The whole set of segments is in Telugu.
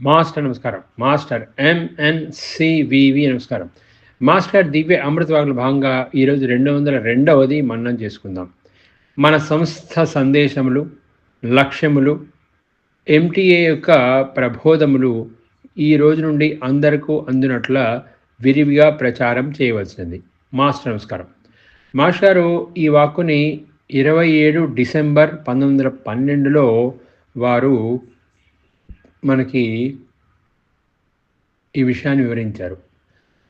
మాస్టర్ నమస్కారం. మాస్టర్ ఎంఎన్సివివి నమస్కారం. మాస్టర్ దివ్య అమృతవాకుల భాగంగా ఈరోజు 202వ మననం చేసుకుందాం. మన సంస్థ సందేశములు, లక్ష్యములు, ఎంటీఏ యొక్క ప్రబోధములు ఈ రోజు నుండి అందరికీ అందునట్ల విరివిగా ప్రచారం చేయవలసింది. మాస్టర్ నమస్కారం. మాస్టర్ గారు ఈ వాక్కుని 27 డిసెంబర్ 1912లో వారు మనకి ఈ విషయాన్ని వివరించారు.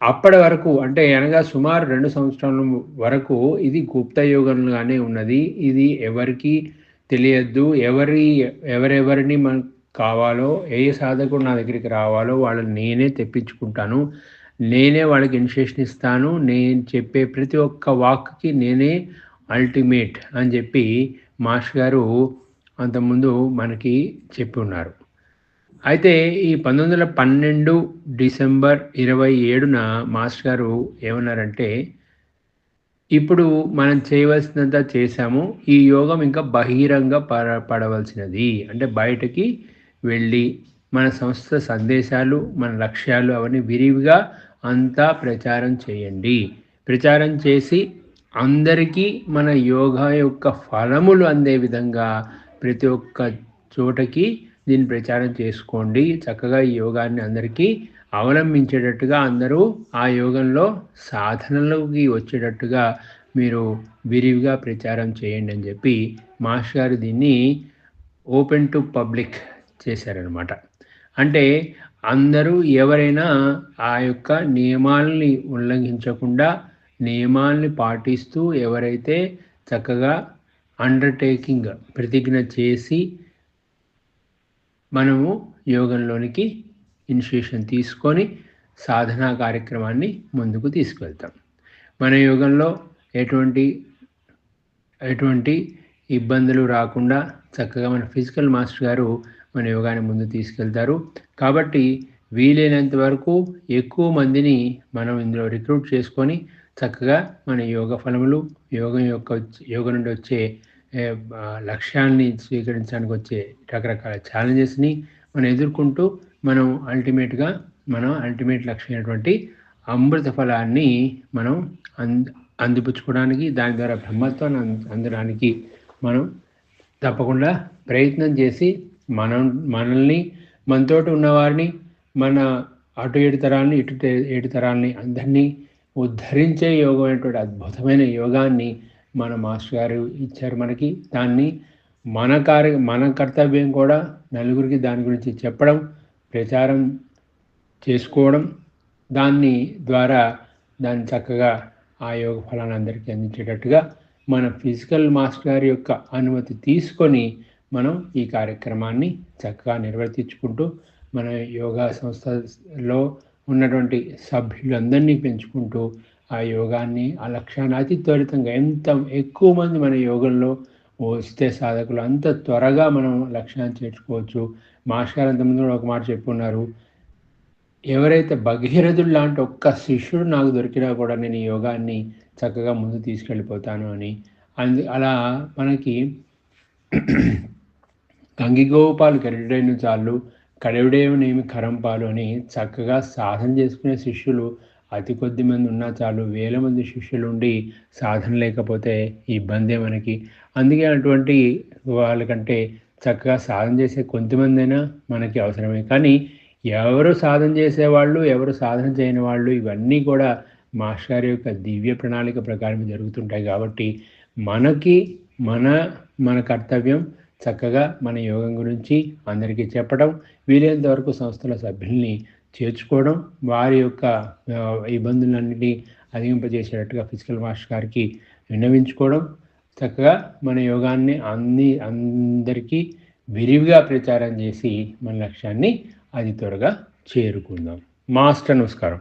అప్పటి వరకు అంటే అనగా సుమారు 2 సంవత్సరాల వరకు ఇది గుప్త యుగంగానే ఉన్నది. ఇది ఎవరికి తెలియద్దు. ఎవరెవరిని మనకు కావాలో, ఏ సాధకుడు నా దగ్గరికి రావాలో వాళ్ళని నేనే తెప్పించుకుంటాను, నేనే వాళ్ళకి ఇనిషియేషన్ ఇస్తాను, నేను చెప్పే ప్రతి ఒక్క వాక్కి నేనే అల్టిమేట్ అని చెప్పి మాస్టర్ గారు అంతకుముందు మనకి చెప్పి ఉన్నారు. అయితే ఈ 1912 డిసెంబర్ 27న మాస్టర్ గారు ఏమన్నారంటే, ఇప్పుడు మనం చేయవలసినంత చేశాము, ఈ యోగం ఇంకా బహిరంగ పడవలసినది. అంటే బయటకి వెళ్ళి మన సంస్థ సందేశాలు, మన లక్ష్యాలు అవన్నీ విరివిగా అంతా ప్రచారం చేయండి. ప్రచారం చేసి అందరికీ మన యోగా యొక్క ఫలములు అందే విధంగా ప్రతి ఒక్క చోటకి దీన్ని ప్రచారం చేసుకోండి. చక్కగా ఈ యోగాన్ని అందరికీ అవలంబించేటట్టుగా, అందరూ ఆ యోగంలో సాధనలోకి వచ్చేటట్టుగా మీరు విరివిగా ప్రచారం చేయండి అని చెప్పి మాస్టర్ గారు దీన్ని ఓపెన్ టు పబ్లిక్ చేశారనమాట. అంటే అందరూ ఎవరైనా ఆ యొక్క నియమాలని ఉల్లంఘించకుండా, నియమాల్ని పాటిస్తూ ఎవరైతే చక్కగా అండర్టేకింగ్ ప్రతిజ్ఞ చేసి మనము యోగంలోనికి ఇనిషియేషన్ తీసుకొని సాధనా కార్యక్రమాన్ని ముందుకు తీసుకువెళ్తాం. మన యోగంలో ఎటువంటి ఇబ్బందులు రాకుండా చక్కగా మన ఫిజికల్ మాస్టర్ గారు మన యోగాన్ని ముందు తీసుకెళ్తారు. కాబట్టి వీలైనంత వరకు ఎక్కువ మందిని మనం ఇందులో రిక్రూట్ చేసుకొని చక్కగా మన యోగ ఫలములు, యోగ నుండి వచ్చే లక్ష్యాన్ని స్వీకరించడానికి వచ్చే రకరకాల ఛాలెంజెస్ని మనం ఎదుర్కొంటూ మనం అల్టిమేట్ లక్ష్యమైనటువంటి అమృత ఫలాన్ని మనం అందిపుచ్చుకోవడానికి, దాని ద్వారా బ్రహ్మత్వాన్ని అందడానికి మనం తప్పకుండా ప్రయత్నం చేసి మనల్ని, మనతోటి ఉన్నవారిని, మన అటు 7 తరాలని, ఇటు 7 తరాలని అందరినీ ఉద్ధరించే యోగమైనటువంటి అద్భుతమైన యోగాన్ని మన మాస్టర్ గారు ఇచ్చారు మనకి. దాన్ని మన కర్తవ్యం కూడా నలుగురికి దాని గురించి చెప్పడం, ప్రచారం చేసుకోవడం, దాన్ని చక్కగా ఆ యోగ ఫలాన్ని అందరికీ అందించేటట్టుగా మన ఫిజికల్ మాస్టర్ గారి యొక్క అనుమతి తీసుకొని మనం ఈ కార్యక్రమాన్ని చక్కగా నిర్వర్తించుకుంటూ మన యోగా సంస్థలో ఉన్నటువంటి సభ్యులందరినీ పెంచుకుంటూ ఆ యోగాన్ని, ఆ లక్ష్యాన్ని అతి త్వరితంగా ఎంత ఎక్కువ మంది మన యోగంలో వస్తే సాధకులు అంత త్వరగా మనం లక్ష్యాన్ని చేర్చుకోవచ్చు. మాస్టర్ గారు అంతకుముందు ఒక మాట చెప్పున్నారు, ఎవరైతే భగీరథుడు లాంటి ఒక్క శిష్యుడు నాకు దొరికినా కూడా నేను ఈ యోగాన్ని చక్కగా ముందు తీసుకెళ్ళిపోతాను అని. అలా మనకి గంగిగోపాలు గరిడైన చాలు, కడవిడేమనేమి కరంపాలు అని చక్కగా సాధన చేసుకునే శిష్యులు అతి కొద్ది మంది ఉన్నా చాలు, వేల మంది శిష్యులు ఉండి సాధన లేకపోతే ఇబ్బందే మనకి. అందుకే అటువంటి వాళ్ళకంటే చక్కగా సాధన చేసే కొంతమంది అయినా మనకి అవసరమే. కానీ ఎవరు సాధన చేసేవాళ్ళు, ఎవరు సాధన చేయని వాళ్ళు, ఇవన్నీ కూడా మాస్టర్ గారి యొక్క దివ్య ప్రణాళిక ప్రకారం జరుగుతుంటాయి. కాబట్టి మనకి మన కర్తవ్యం చక్కగా మన యోగం గురించి అందరికీ చెప్పడం, వీలైనంత వరకు సంస్థల సభ్యుల్ని చేర్చుకోవడం, వారి యొక్క ఇబ్బందులన్నింటినీ అధిగమింపజేసేటట్టుగా ఫిజికల్ మాస్టర్ గారికి విన్నవించుకోవడం, చక్కగా మన యోగాన్ని అందరికీ విరివిగా ప్రచారం చేసి మన లక్ష్యాన్ని అతి త్వరగా చేరుకుందాం. మాస్టర్ నమస్కారం.